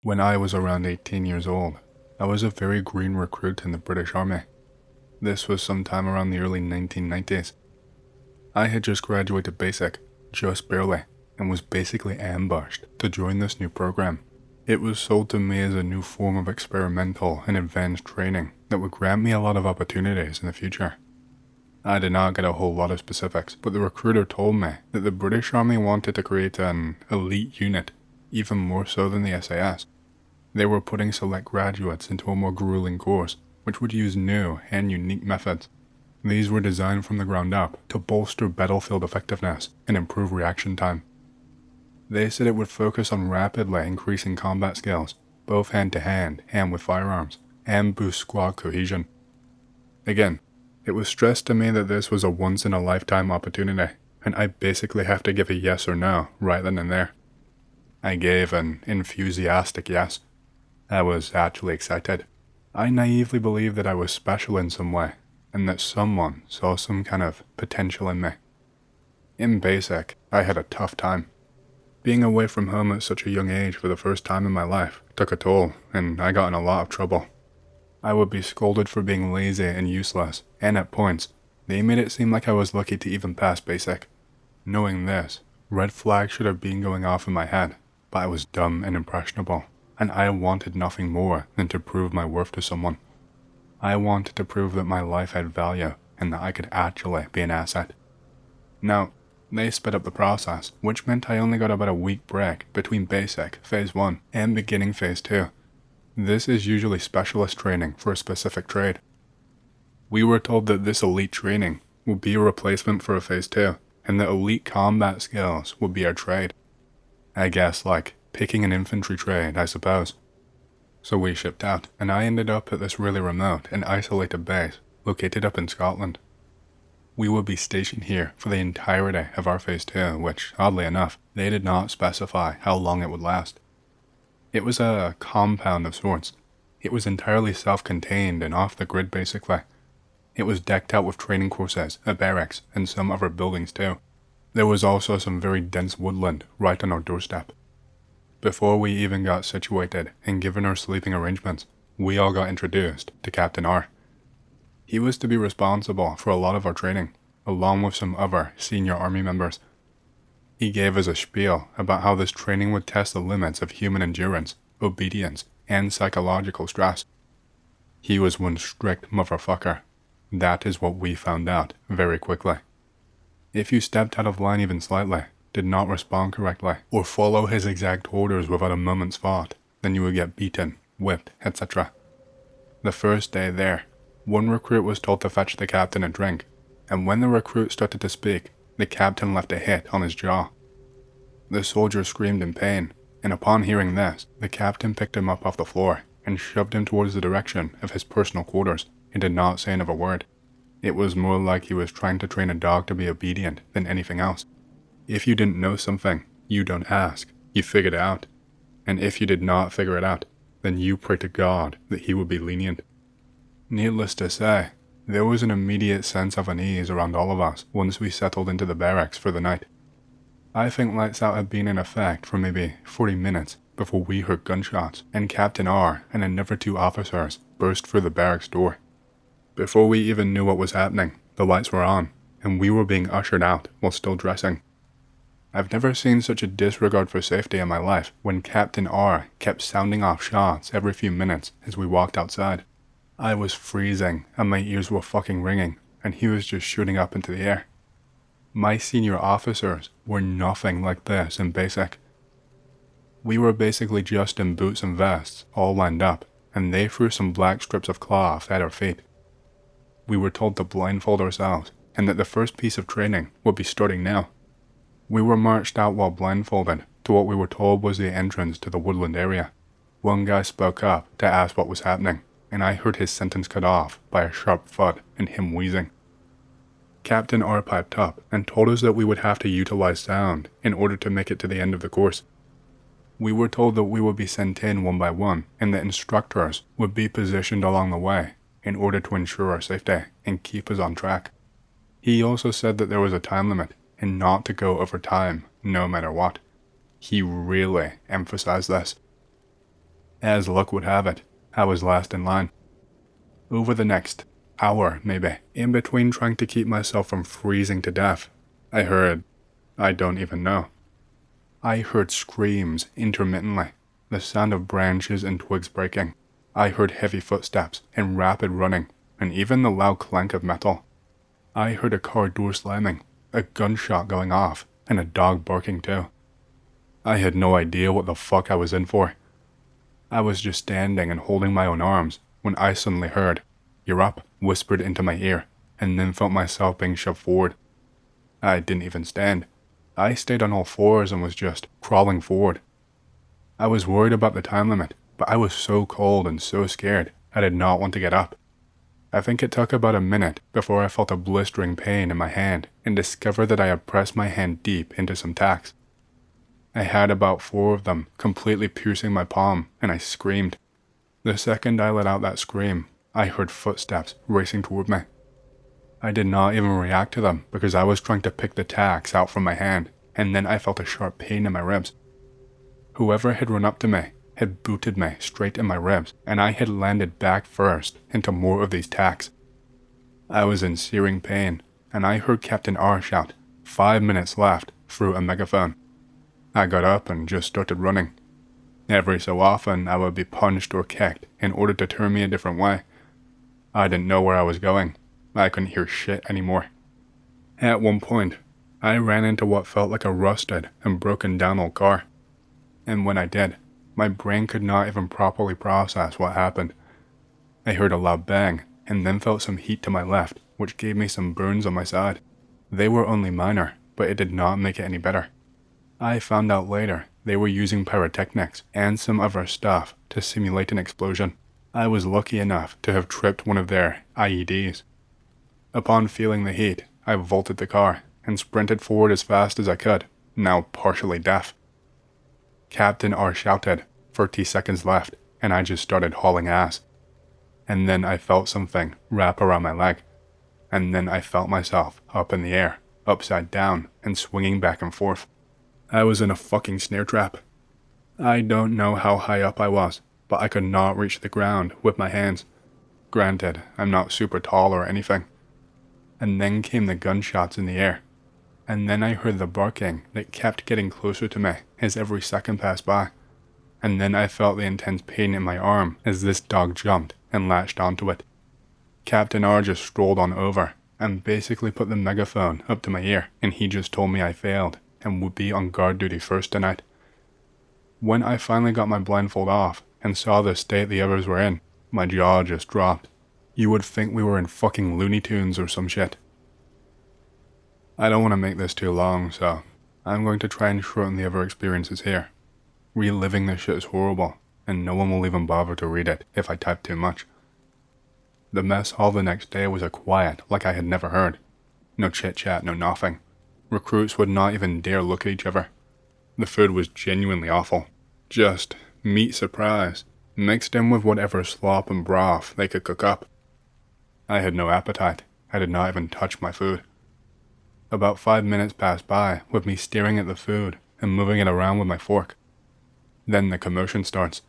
When I was around 18 years old, I was a very green recruit in the British Army. This was sometime around the early 1990s. I had just graduated basic, just barely, and was basically ambushed to join this new program. It was sold to me as a new form of experimental and advanced training that would grant me a lot of opportunities in the future. I did not get a whole lot of specifics, but the recruiter told me that the British Army wanted to create an elite unit, even more so than the SAS. They were putting select graduates into a more grueling course, which would use new and unique methods. These were designed from the ground up to bolster battlefield effectiveness and improve reaction time. They said it would focus on rapidly increasing combat skills, both hand-to-hand and with firearms, and boost squad cohesion. Again, it was stressed to me that this was a once-in-a-lifetime opportunity, and I basically have to give a yes or no right then and there. I gave an enthusiastic yes. I was actually excited. I naively believed that I was special in some way, and that someone saw some kind of potential in me. In basic, I had a tough time. Being away from home at such a young age for the first time in my life took a toll, and I got in a lot of trouble. I would be scolded for being lazy and useless, and at points, they made it seem like I was lucky to even pass basic. Knowing this, red flags should have been going off in my head, but I was dumb and impressionable, and I wanted nothing more than to prove my worth to someone. I wanted to prove that my life had value, and that I could actually be an asset. Now, they sped up the process, which meant I only got about a week break between basic, phase 1, and beginning phase 2. This is usually specialist training for a specific trade. We were told that this elite training would be a replacement for a phase 2, and that elite combat skills would be our trade. I guess like picking an infantry trade, I suppose. So we shipped out, and I ended up at this really remote and isolated base located up in Scotland. We would be stationed here for the entirety of our phase 2, which, oddly enough, they did not specify how long it would last. It was a compound of sorts. It was entirely self-contained and off the grid basically. It was decked out with training courses, a barracks, and some other buildings too. There was also some very dense woodland right on our doorstep. Before we even got situated and given our sleeping arrangements, we all got introduced to Captain R. He was to be responsible for a lot of our training, along with some other senior army members. He gave us a spiel about how this training would test the limits of human endurance, obedience, and psychological stress. He was one strict motherfucker. That is what we found out very quickly. If you stepped out of line even slightly, did not respond correctly, or follow his exact orders without a moment's thought, then you would get beaten, whipped, etc. The first day there, one recruit was told to fetch the captain a drink, and when the recruit started to speak, the captain left a hit on his jaw. The soldier screamed in pain, and upon hearing this, the captain picked him up off the floor and shoved him towards the direction of his personal quarters and did not say another word. It was more like he was trying to train a dog to be obedient than anything else. If you didn't know something, you don't ask, you figured it out. And if you did not figure it out, then you pray to God that he would be lenient. Needless to say, there was an immediate sense of unease around all of us once we settled into the barracks for the night. I think lights out had been in effect for maybe 40 minutes before we heard gunshots, and Captain R and another 2 officers burst through the barracks door. Before we even knew what was happening, the lights were on, and we were being ushered out while still dressing. I've never seen such a disregard for safety in my life when Captain R kept sounding off shots every few minutes as we walked outside. I was freezing and my ears were fucking ringing, and he was just shooting up into the air. My senior officers were nothing like this in basic. We were basically just in boots and vests, all lined up, and they threw some black strips of cloth at our feet. We were told to blindfold ourselves, and that the first piece of training would be starting now. We were marched out while blindfolded to what we were told was the entrance to the woodland area. One guy spoke up to ask what was happening, and I heard his sentence cut off by a sharp thud and him wheezing. Captain R piped up and told us that we would have to utilize sound in order to make it to the end of the course. We were told that we would be sent in one by one, and that instructors would be positioned along the way in order to ensure our safety and keep us on track. He also said that there was a time limit and not to go over time no matter what. He really emphasized this. As luck would have it, I was last in line. Over the next hour, maybe, in between trying to keep myself from freezing to death, I don't even know. I heard screams intermittently, the sound of branches and twigs breaking. I heard heavy footsteps and rapid running, and even the loud clank of metal. I heard a car door slamming, a gunshot going off, and a dog barking too. I had no idea what the fuck I was in for. I was just standing and holding my own arms when I suddenly heard, "You're up," whispered into my ear, and then felt myself being shoved forward. I didn't even stand. I stayed on all fours and was just crawling forward. I was worried about the time limit, but I was so cold and so scared I did not want to get up. I think it took about a minute before I felt a blistering pain in my hand and discovered that I had pressed my hand deep into some tacks. I had about 4 of them completely piercing my palm, and I screamed. The second I let out that scream, I heard footsteps racing toward me. I did not even react to them because I was trying to pick the tacks out from my hand, and then I felt a sharp pain in my ribs. Whoever had run up to me had booted me straight in my ribs, and I had landed back first into more of these tacks. I was in searing pain, and I heard Captain R shout, "5 minutes left," through a megaphone. I got up and just started running. Every so often I would be punched or kicked in order to turn me a different way. I didn't know where I was going. I couldn't hear shit anymore. At one point, I ran into what felt like a rusted and broken down old car. And when I did, my brain could not even properly process what happened. I heard a loud bang and then felt some heat to my left, which gave me some burns on my side. They were only minor, but it did not make it any better. I found out later they were using pyrotechnics and some other stuff to simulate an explosion. I was lucky enough to have tripped one of their IEDs. Upon feeling the heat, I vaulted the car and sprinted forward as fast as I could, now partially deaf. Captain R shouted, 30 seconds left, and I just started hauling ass. And then I felt something wrap around my leg. And then I felt myself up in the air, upside down, and swinging back and forth. I was in a fucking snare trap. I don't know how high up I was, but I could not reach the ground with my hands. Granted, I'm not super tall or anything. And then came the gunshots in the air. And then I heard the barking that kept getting closer to me as every second passed by. And then I felt the intense pain in my arm as this dog jumped and latched onto it. Captain R just strolled on over and basically put the megaphone up to my ear, and he just told me I failed and would be on guard duty first tonight. When I finally got my blindfold off and saw the state the others were in, my jaw just dropped. You would think we were in fucking Looney Tunes or some shit. I don't want to make this too long, so I'm going to try and shorten the other experiences here. Reliving this shit is horrible, and no one will even bother to read it if I type too much. The mess hall the next day was a quiet like I had never heard. No chit-chat, no nothing. Recruits would not even dare look at each other. The food was genuinely awful. Just meat surprise, mixed in with whatever slop and broth they could cook up. I had no appetite. I did not even touch my food. About 5 minutes passed by with me staring at the food and moving it around with my fork. Then the commotion starts.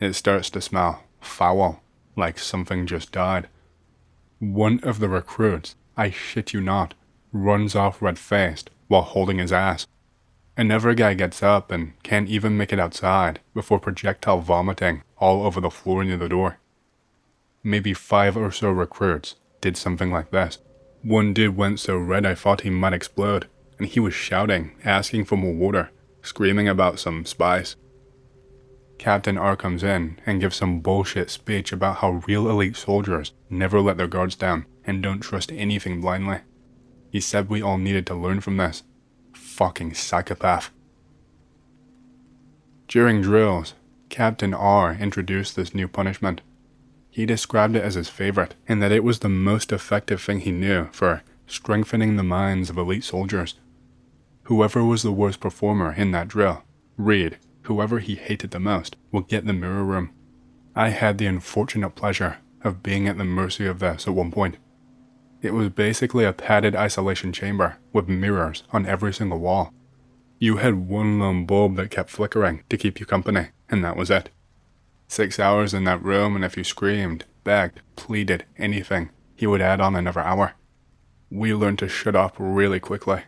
It starts to smell foul, like something just died. One of the recruits, I shit you not, runs off red-faced while holding his ass. Another guy gets up and can't even make it outside before projectile vomiting all over the floor near the door. Maybe 5 or so recruits did something like this. One dude went so red I thought he might explode, and he was shouting, asking for more water, screaming about some spice. Captain R comes in and gives some bullshit speech about how real elite soldiers never let their guards down and don't trust anything blindly. He said we all needed to learn from this. Fucking psychopath. During drills, Captain R introduced this new punishment. He described it as his favorite, and that it was the most effective thing he knew for strengthening the minds of elite soldiers. Whoever was the worst performer in that drill, Reed, whoever he hated the most, will get the mirror room. I had the unfortunate pleasure of being at the mercy of this at one point. It was basically a padded isolation chamber with mirrors on every single wall. You had one lone bulb that kept flickering to keep you company, and that was it. 6 hours in that room, and if you screamed, begged, pleaded, anything, he would add on another hour. We learned to shut up really quickly.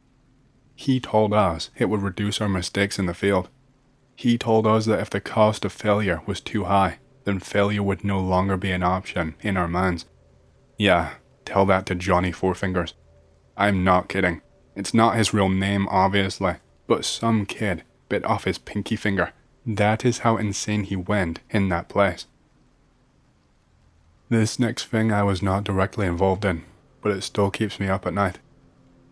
He told us it would reduce our mistakes in the field. He told us that if the cost of failure was too high, then failure would no longer be an option in our minds. Yeah, tell that to Johnny Four Fingers. I'm not kidding. It's not his real name, obviously, but some kid bit off his pinky finger. That is how insane he went in that place. This next thing I was not directly involved in, but it still keeps me up at night.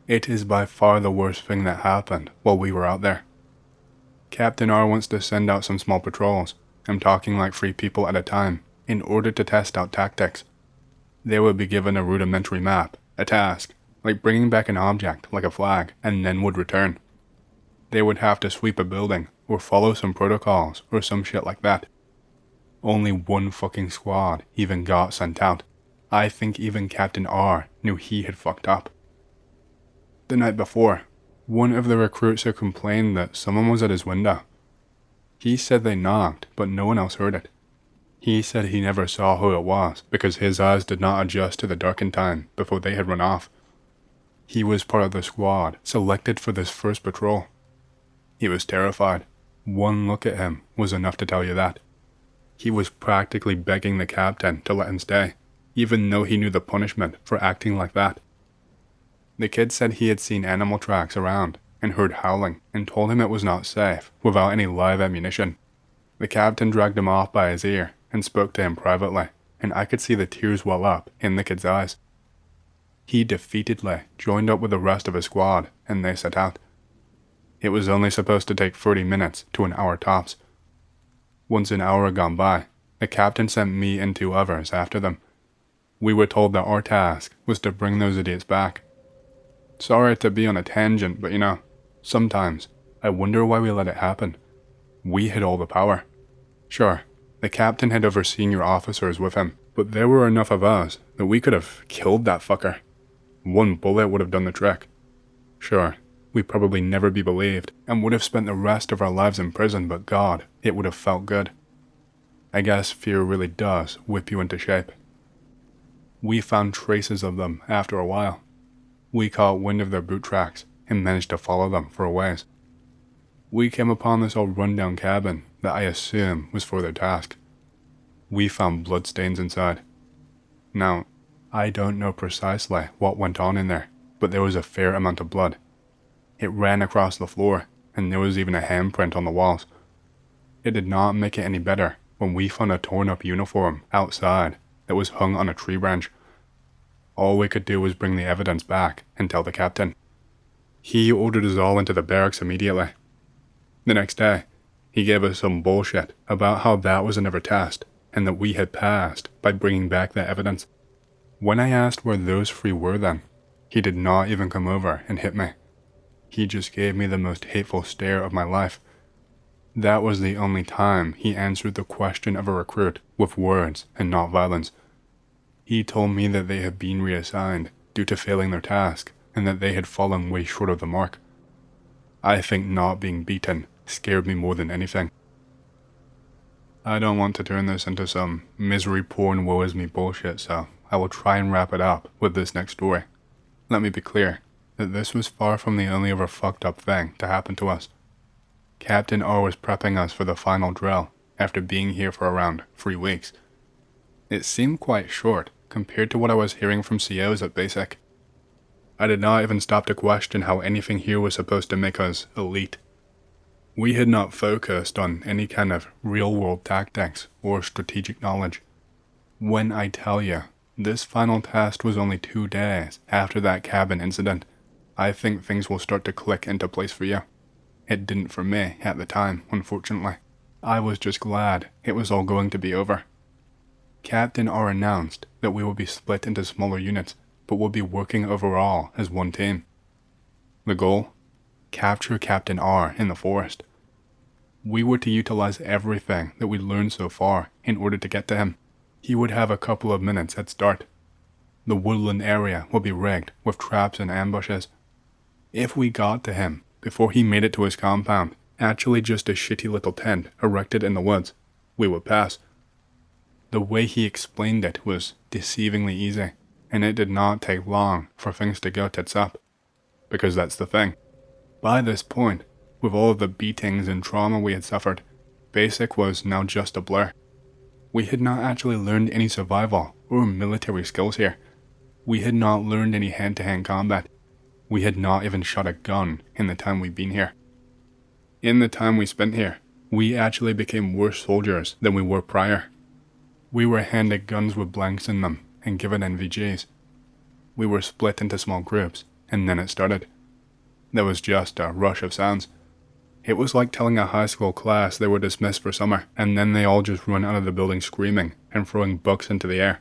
It is by far the worst thing that happened while we were out there. Captain R wants to send out some small patrols, I'm talking like 3 people at a time, in order to test out tactics. They would be given a rudimentary map, a task, like bringing back an object like a flag, and then would return. They would have to sweep a building, or follow some protocols, or some shit like that. Only one fucking squad even got sent out. I think even Captain R knew he had fucked up. The night before, one of the recruits had complained that someone was at his window. He said they knocked, but no one else heard it. He said he never saw who it was because his eyes did not adjust to the darkened time before they had run off. He was part of the squad selected for this first patrol. He was terrified. One look at him was enough to tell you that. He was practically begging the captain to let him stay, even though he knew the punishment for acting like that. The kid said he had seen animal tracks around and heard howling and told him it was not safe without any live ammunition. The captain dragged him off by his ear and spoke to him privately, and I could see the tears well up in the kid's eyes. He defeatedly joined up with the rest of his squad and they set out. It was only supposed to take 30 minutes to an hour tops. Once an hour had gone by, the captain sent me and 2 others after them. We were told that our task was to bring those idiots back. Sorry to be on a tangent, but sometimes I wonder why we let it happen. We had all the power. Sure, the captain had over senior officers with him, but there were enough of us that we could have killed that fucker. 1 bullet would have done the trick. Sure, we'd probably never be believed and would have spent the rest of our lives in prison, but God, it would have felt good. I guess fear really does whip you into shape. We found traces of them after a while. We caught wind of their boot tracks and managed to follow them for a ways. We came upon this old rundown cabin that I assume was for their task. We found bloodstains inside. Now, I don't know precisely what went on in there, but there was a fair amount of blood. It ran across the floor, and there was even a handprint on the walls. It did not make it any better when we found a torn-up uniform outside that was hung on a tree branch. All we could do was bring the evidence back and tell the captain. He ordered us all into the barracks immediately. The next day, he gave us some bullshit about how that was another test and that we had passed by bringing back that evidence. When I asked where those 3 were then, he did not even come over and hit me. He just gave me the most hateful stare of my life. That was the only time he answered the question of a recruit with words and not violence. He told me that they had been reassigned due to failing their task and that they had fallen way short of the mark. I think not being beaten scared me more than anything. I don't want to turn this into some misery porn woe is me bullshit, so I will try and wrap it up with this next story. Let me be clear that this was far from the only ever fucked up thing to happen to us. Captain R was prepping us for the final drill after being here for around 3 weeks. It seemed quite short compared to what I was hearing from COs at basic. I did not even stop to question how anything here was supposed to make us elite. We had not focused on any kind of real-world tactics or strategic knowledge. When I tell you, this final test was only 2 days after that cabin incident, I think things will start to click into place for you. It didn't for me at the time, unfortunately. I was just glad it was all going to be over. Captain R announced that we would be split into smaller units, but would be working overall as one team. The goal? Capture Captain R in the forest. We were to utilize everything that we'd learned so far in order to get to him. He would have a couple of minutes head start. The woodland area would be rigged with traps and ambushes. If we got to him before he made it to his compound, actually just a shitty little tent erected in the woods, we would pass. The way he explained it was deceivingly easy, and it did not take long for things to go tits up. Because that's the thing. By this point, with all of the beatings and trauma we had suffered, basic was now just a blur. We had not actually learned any survival or military skills here. We had not learned any hand-to-hand combat. We had not even shot a gun in the time we'd been here. In the time we spent here, we actually became worse soldiers than we were prior. We were handed guns with blanks in them and given NVGs. We were split into small groups, and then it started. There was just a rush of sounds. It was like telling a high school class they were dismissed for summer, and then they all just run out of the building screaming and throwing books into the air.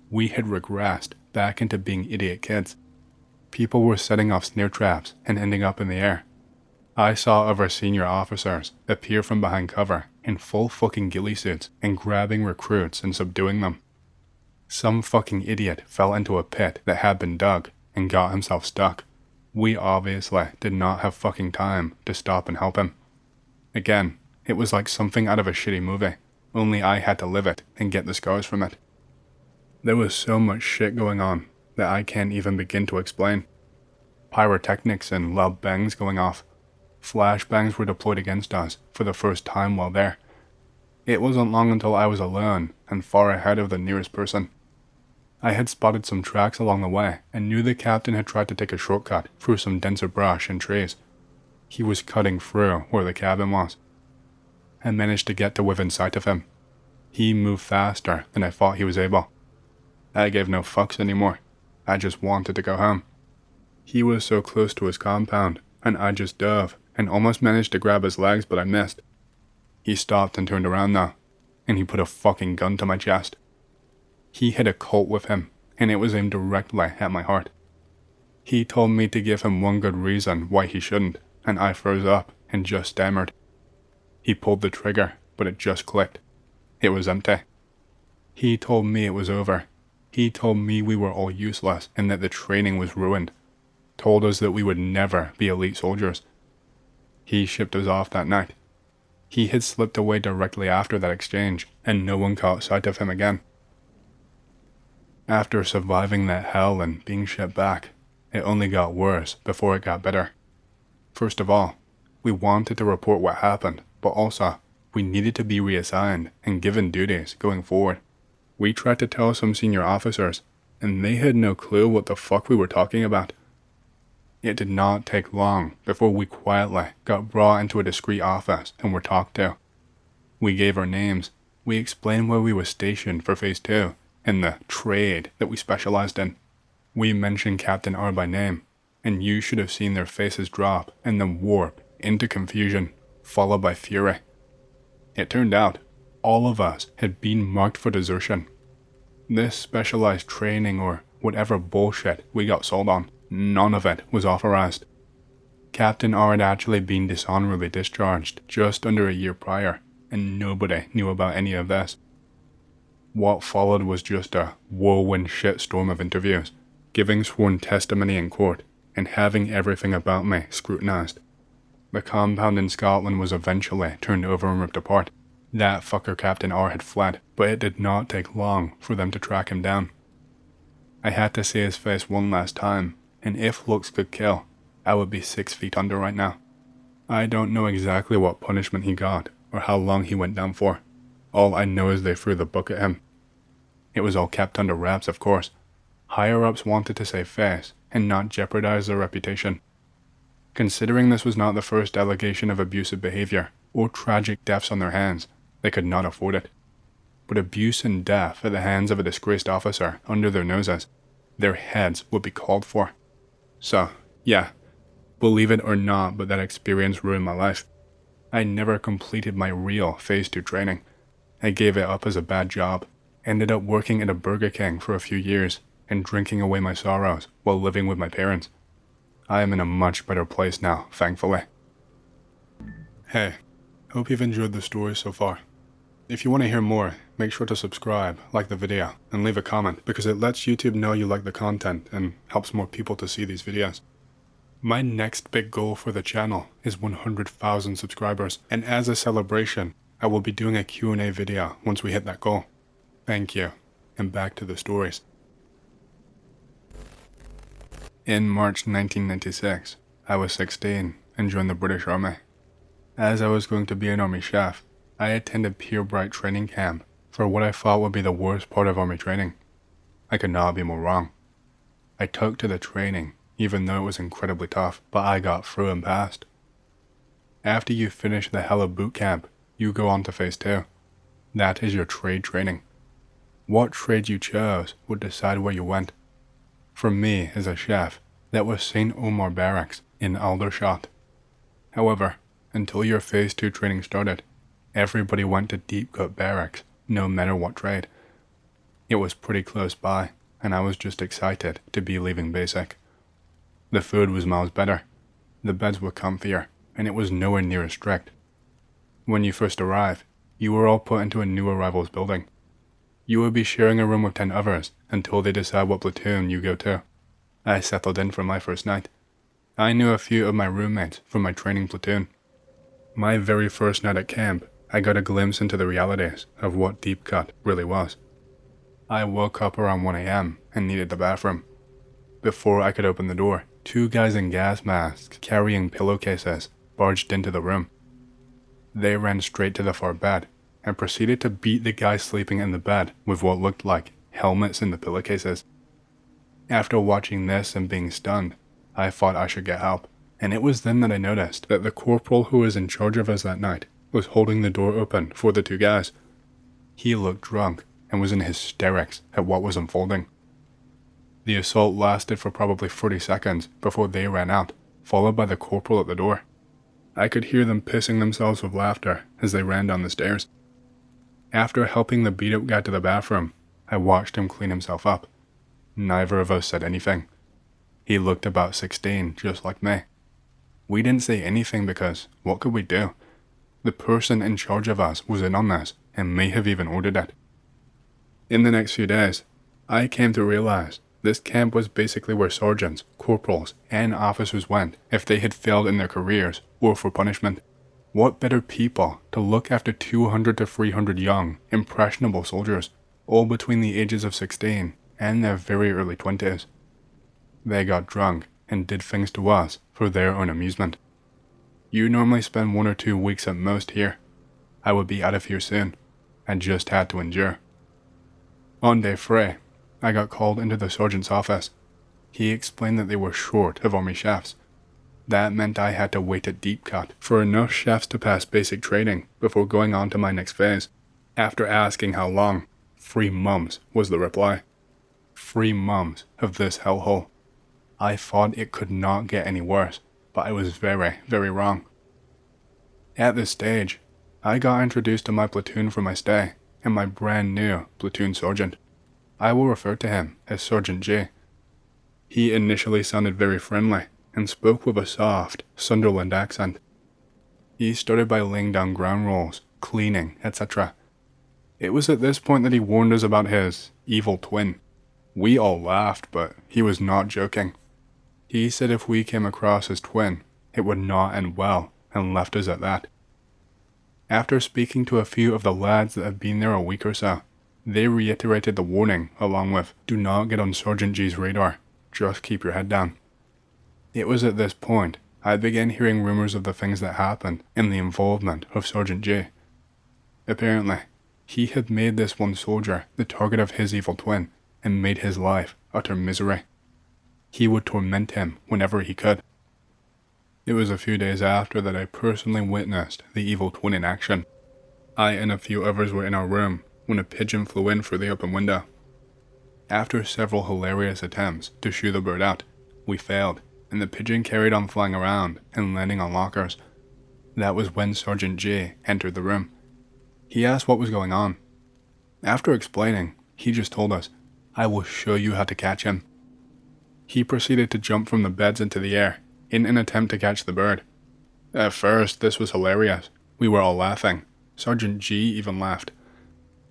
We had regressed back into being idiot kids. People were setting off snare traps and ending up in the air. I saw other senior officers appear from behind cover in full fucking ghillie suits and grabbing recruits and subduing them. Some fucking idiot fell into a pit that had been dug and got himself stuck. We obviously did not have fucking time to stop and help him. Again, it was like something out of a shitty movie, only I had to live it and get the scars from it. There was so much shit going on that I can't even begin to explain. Pyrotechnics and loud bangs going off. Flashbangs were deployed against us for the first time while there. It wasn't long until I was alone and far ahead of the nearest person. I had spotted some tracks along the way and knew the captain had tried to take a shortcut through some denser brush and trees. He was cutting through where the cabin was. I managed to get to within sight of him. He moved faster than I thought he was able. I gave no fucks anymore. I just wanted to go home. He was so close to his compound, and I just dove and almost managed to grab his legs, but I missed. He stopped and turned around now, and he put a fucking gun to my chest. He had a Colt with him, and it was aimed directly at my heart. He told me to give him one good reason why he shouldn't, and I froze up and just stammered. He pulled the trigger, but it just clicked. It was empty. He told me it was over. He told me we were all useless and that the training was ruined. Told us that we would never be elite soldiers. He shipped us off that night. He had slipped away directly after that exchange, and no one caught sight of him again. After surviving that hell and being shipped back, it only got worse before it got better. First of all, we wanted to report what happened, but also, we needed to be reassigned and given duties going forward. We tried to tell some senior officers, and they had no clue what the fuck we were talking about. It did not take long before we quietly got brought into a discreet office and were talked to. We gave our names, we explained where we were stationed for Phase 2, and the trade that we specialized in. We mentioned Captain R by name, and you should have seen their faces drop and then warp into confusion, followed by fury. It turned out, all of us had been marked for desertion. This specialized training or whatever bullshit we got sold on, none of it was authorized. Captain R had actually been dishonorably discharged just under a year prior, and nobody knew about any of this. What followed was just a whirlwind shitstorm of interviews, giving sworn testimony in court, and having everything about me scrutinized. The compound in Scotland was eventually turned over and ripped apart. That fucker Captain R had fled, but it did not take long for them to track him down. I had to see his face one last time, and if looks could kill, I would be 6 feet under right now. I don't know exactly what punishment he got, or how long he went down for. All I know is they threw the book at him. It was all kept under wraps, of course. Higher-ups wanted to save face, and not jeopardize their reputation. Considering this was not the first allegation of abusive behavior, or tragic deaths on their hands, they could not afford it. But abuse and death at the hands of a disgraced officer under their noses, their heads would be called for. So, yeah, believe it or not, but that experience ruined my life. I never completed my real Phase 2 training. I gave it up as a bad job, ended up working at a Burger King for a few years, and drinking away my sorrows while living with my parents. I am in a much better place now, thankfully. Hey, hope you've enjoyed the story so far. If you want to hear more, make sure to subscribe, like the video, and leave a comment because it lets YouTube know you like the content and helps more people to see these videos. My next big goal for the channel is 100,000 subscribers, and as a celebration, I will be doing a Q&A video once we hit that goal. Thank you, and back to the stories. In March 1996, I was 16 and joined the British Army. As I was going to be an Army chef, I attended Pierbright training camp for what I thought would be the worst part of Army training. I could not be more wrong. I took to the training, even though it was incredibly tough, but I got through and passed. After you finish the Hella boot camp, you go on to phase 2. That is your trade training. What trade you chose would decide where you went. For me, as a chef, that was St. Omar Barracks in Aldershot. However, until your phase 2 training started, everybody went to Deep Cut Barracks, no matter what trade. It was pretty close by, and I was just excited to be leaving basic. The food was miles better, the beds were comfier, and it was nowhere near as strict. When you first arrive, you were all put into a new arrivals building. You will be sharing a room with 10 others until they decide what platoon you go to. I settled in for my first night. I knew a few of my roommates from my training platoon. My very first night at camp, I got a glimpse into the realities of what deep cut really was. I woke up around 1 a.m. and needed the bathroom. Before I could open the door, 2 guys in gas masks carrying pillowcases barged into the room. They ran straight to the far bed and proceeded to beat the guy sleeping in the bed with what looked like helmets in the pillowcases. After watching this and being stunned, I thought I should get help, and it was then that I noticed that the corporal who was in charge of us that night was holding the door open for the 2 guys. He looked drunk and was in hysterics at what was unfolding. The assault lasted for probably 30 seconds before they ran out, followed by the corporal at the door. I could hear them pissing themselves with laughter as they ran down the stairs. After helping the beat-up guy to the bathroom, I watched him clean himself up. Neither of us said anything. He looked about 16, just like me. We didn't say anything because what could we do? The person in charge of us was in on this and may have even ordered it. In the next few days, I came to realize this camp was basically where sergeants, corporals, and officers went if they had failed in their careers or for punishment. What better people to look after 200 to 300 young, impressionable soldiers, all between the ages of 16 and their very early 20s. They got drunk and did things to us for their own amusement. You normally spend 1 or 2 weeks at most here. I would be out of here soon. I just had to endure. On day 3, I got called into the sergeant's office. He explained that they were short of Army chefs. That meant I had to wait at Deep Cut for enough chefs to pass basic training before going on to my next phase. After asking how long, 3 months was the reply. 3 months of this hellhole. I thought it could not get any worse, but I was very, very wrong. At this stage, I got introduced to my platoon for my stay and my brand new platoon sergeant. I will refer to him as Sergeant J. He initially sounded very friendly and spoke with a soft Sunderland accent. He started by laying down ground rules, cleaning, etc. It was at this point that he warned us about his evil twin. We all laughed, but he was not joking. He said if we came across his twin, it would not end well, and left us at that. After speaking to a few of the lads that had been there a week or so, they reiterated the warning along with, do not get on Sergeant G's radar, just keep your head down. It was at this point I began hearing rumors of the things that happened and the involvement of Sergeant J. Apparently, he had made this one soldier the target of his evil twin and made his life utter misery. He would torment him whenever he could. It was a few days after that I personally witnessed the evil twin in action. I and a few others were in our room when a pigeon flew in through the open window. After several hilarious attempts to shoo the bird out, we failed, and the pigeon carried on flying around and landing on lockers. That was when Sergeant J entered the room. He asked what was going on. After explaining, he just told us, I will show you how to catch him. He proceeded to jump from the beds into the air in an attempt to catch the bird. At first, this was hilarious. We were all laughing. Sergeant G even laughed.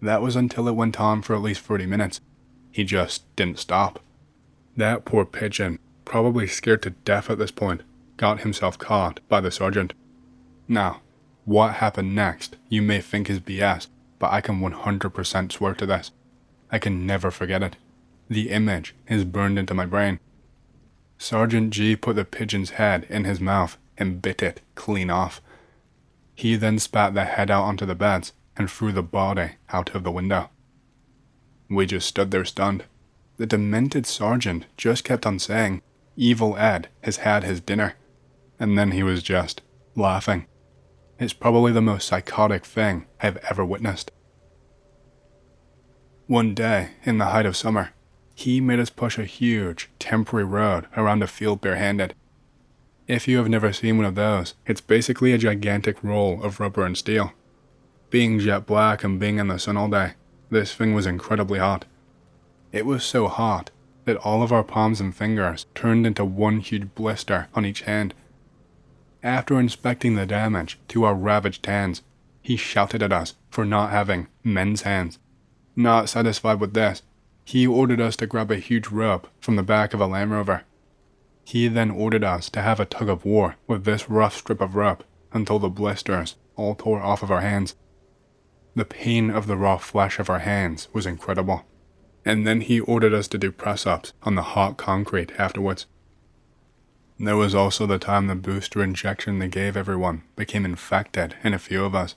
That was until it went on for at least 30 minutes. He just didn't stop. That poor pigeon, probably scared to death at this point, got himself caught by the sergeant. Now, what happened next you may think is BS, but I can 100% swear to this. I can never forget it. The image is burned into my brain. Sergeant G put the pigeon's head in his mouth and bit it clean off. He then spat the head out onto the beds and threw the body out of the window. We just stood there stunned. The demented sergeant just kept on saying, "Evil Ed has had his dinner," and then he was just laughing. It's probably the most psychotic thing I've ever witnessed. One day, in the height of summer, he made us push a huge, temporary road around a field barehanded. If you have never seen one of those, it's basically a gigantic roll of rubber and steel. Being jet black and being in the sun all day, this thing was incredibly hot. It was so hot that all of our palms and fingers turned into one huge blister on each hand. After inspecting the damage to our ravaged hands, he shouted at us for not having men's hands. Not satisfied with this, he ordered us to grab a huge rope from the back of a Land Rover. He then ordered us to have a tug of war with this rough strip of rope until the blisters all tore off of our hands. The pain of the raw flesh of our hands was incredible. And then he ordered us to do press-ups on the hot concrete afterwards. There was also the time the booster injection they gave everyone became infected in a few of us.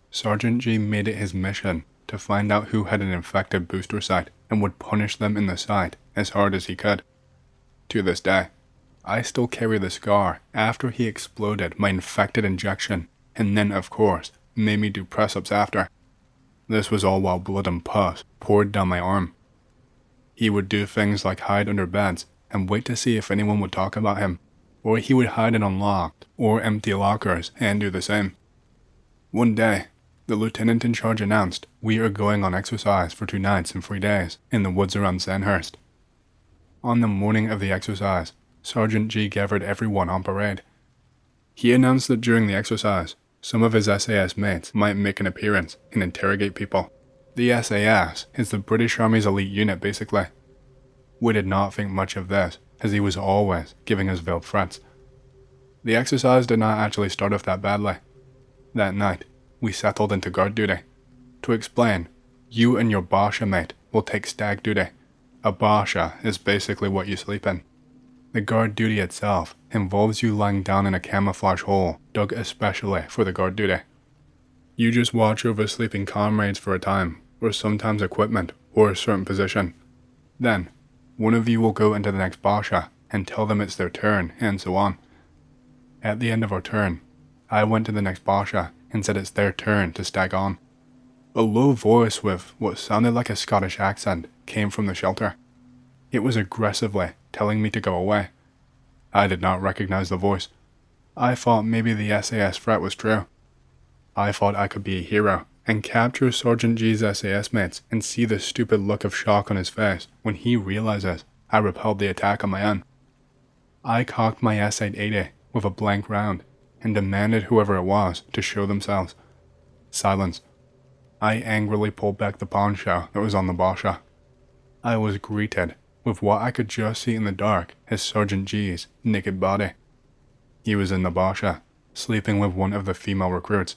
Sergeant G made it his mission to find out who had an infected booster site and would punish them in the site as hard as he could. To this day, I still carry the scar after he exploded my infected injection and then, of course, made me do press-ups after. This was all while blood and pus poured down my arm. He would do things like hide under beds and wait to see if anyone would talk about him, or he would hide in unlocked or empty lockers and do the same. One day, the lieutenant in charge announced, "We are going on exercise for 2 nights and 3 days in the woods around Sandhurst." On the morning of the exercise, Sergeant G gathered everyone on parade. He announced that during the exercise, some of his SAS mates might make an appearance and interrogate people. The SAS is the British Army's elite unit, basically. We did not think much of this, as he was always giving us veiled threats. The exercise did not actually start off that badly. That night, we settled into guard duty. To explain, you and your Basha mate will take stag duty. A Basha is basically what you sleep in. The guard duty itself involves you lying down in a camouflage hole dug especially for the guard duty. You just watch over sleeping comrades for a time, or sometimes equipment, or a certain position. Then, one of you will go into the next Basha and tell them it's their turn, and so on. At the end of our turn, I went to the next Basha and said it's their turn to stag on. A low voice with what sounded like a Scottish accent came from the shelter. It was aggressively telling me to go away. I did not recognize the voice. I thought maybe the SAS threat was true. I thought I could be a hero and capture Sergeant G's SAS mates and see the stupid look of shock on his face when he realizes I repelled the attack on my own. I cocked my S-880 with a blank round and demanded whoever it was to show themselves. Silence. I angrily pulled back the poncho that was on the Basha. I was greeted with what I could just see in the dark as Sergeant G's naked body. He was in the Basha, sleeping with one of the female recruits.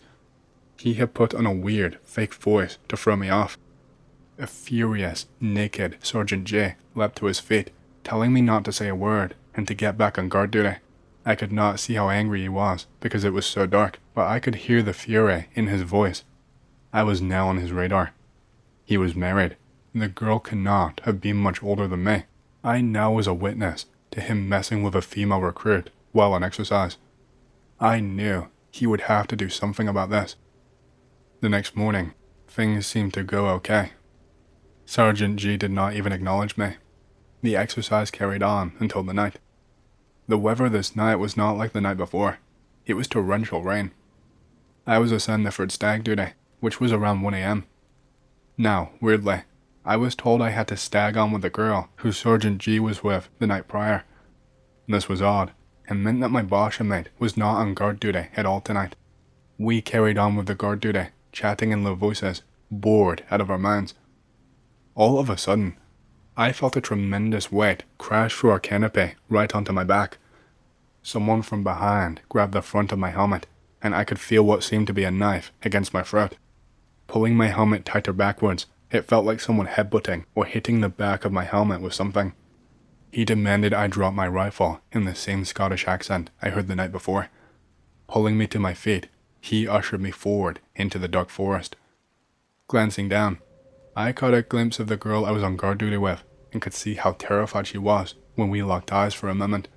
He had put on a weird, fake voice to throw me off. A furious, naked Sergeant J leapt to his feet, telling me not to say a word and to get back on guard duty. I could not see how angry he was because it was so dark, but I could hear the fury in his voice. I was now on his radar. He was married. The girl could not have been much older than me. I now was a witness to him messing with a female recruit while on exercise. I knew he would have to do something about this. The next morning, things seemed to go okay. Sergeant G did not even acknowledge me. The exercise carried on until the night. The weather this night was not like the night before. It was torrential rain. I was assigned for stag duty, which was around 1 a.m. Now, weirdly, I was told I had to stag on with the girl who Sergeant G was with the night prior. This was odd, and meant that my Basha mate was not on guard duty at all tonight. We carried on with the guard duty, chatting in low voices, bored out of our minds. All of a sudden, I felt a tremendous weight crash through our canopy right onto my back. Someone from behind grabbed the front of my helmet, and I could feel what seemed to be a knife against my throat. Pulling my helmet tighter backwards, It felt like someone headbutting or hitting the back of my helmet with something. He demanded I drop my rifle in the same Scottish accent I heard the night before. Pulling me to my feet, he ushered me forward into the dark forest. Glancing down, I caught a glimpse of the girl I was on guard duty with and could see how terrified she was when we locked eyes for a moment.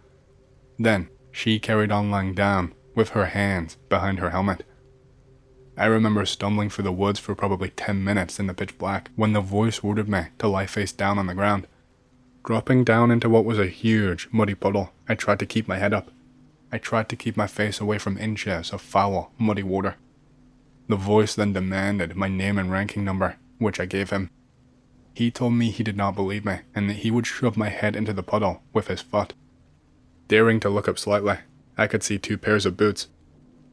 Then, she carried on lying down with her hands behind her helmet. I remember stumbling through the woods for probably 10 minutes in the pitch black when the voice ordered me to lie face down on the ground. Dropping down into what was a huge, muddy puddle, I tried to keep my head up. I tried to keep my face away from inches of foul, muddy water. The voice then demanded my name and ranking number, which I gave him. He told me he did not believe me and that he would shove my head into the puddle with his foot. Daring to look up slightly, I could see 2 pairs of boots.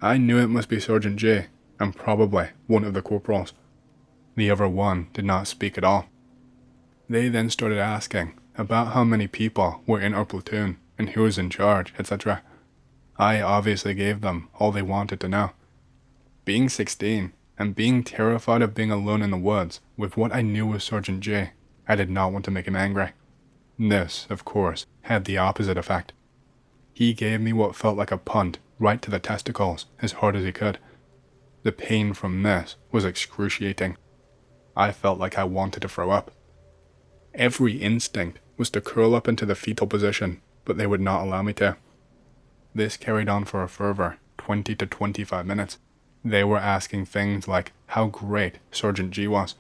I knew it must be Sergeant J, and probably one of the corporals. The other one did not speak at all. They then started asking about how many people were in our platoon and who was in charge, etc. I obviously gave them all they wanted to know. Being 16 and being terrified of being alone in the woods with what I knew was Sergeant J, I did not want to make him angry. This, of course, had the opposite effect. He gave me what felt like a punt right to the testicles as hard as he could. The pain from this was excruciating. I felt like I wanted to throw up. Every instinct was to curl up into the fetal position, but they would not allow me to. This carried on for a further 20 to 25 minutes. They were asking things like how great Sergeant G was.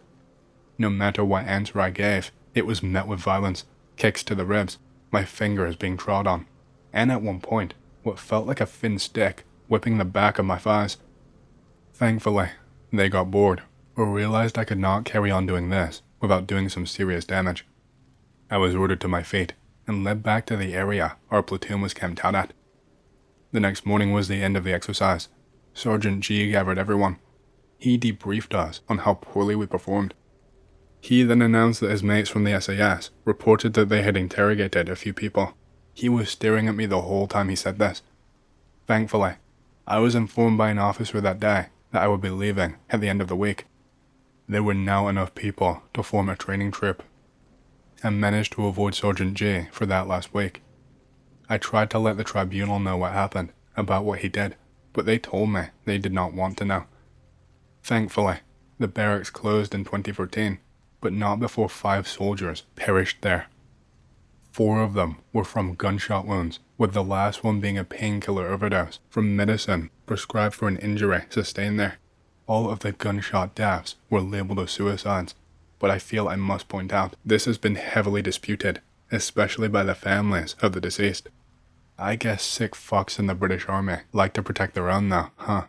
No matter what answer I gave, it was met with violence, kicks to the ribs, my fingers being trod on, and at one point, what felt like a thin stick whipping the back of my thighs. Thankfully, they got bored, or realized I could not carry on doing this without doing some serious damage. I was ordered to my feet and led back to the area our platoon was camped out at. The next morning was the end of the exercise. Sergeant G gathered everyone. He debriefed us on how poorly we performed. He then announced that his mates from the SAS reported that they had interrogated a few people. He was staring at me the whole time he said this. Thankfully, I was informed by an officer that day that I would be leaving at the end of the week. There were now enough people to form a training troop. I managed to avoid Sergeant J for that last week. I tried to let the tribunal know what happened, about what he did, but they told me they did not want to know. Thankfully, the barracks closed in 2014, but not before 5 soldiers perished there. 4 of them were from gunshot wounds, with the last one being a painkiller overdose from medicine prescribed for an injury sustained there. All of the gunshot deaths were labeled as suicides, but I feel I must point out this has been heavily disputed, especially by the families of the deceased. I guess sick fucks in the British Army like to protect their own though, huh?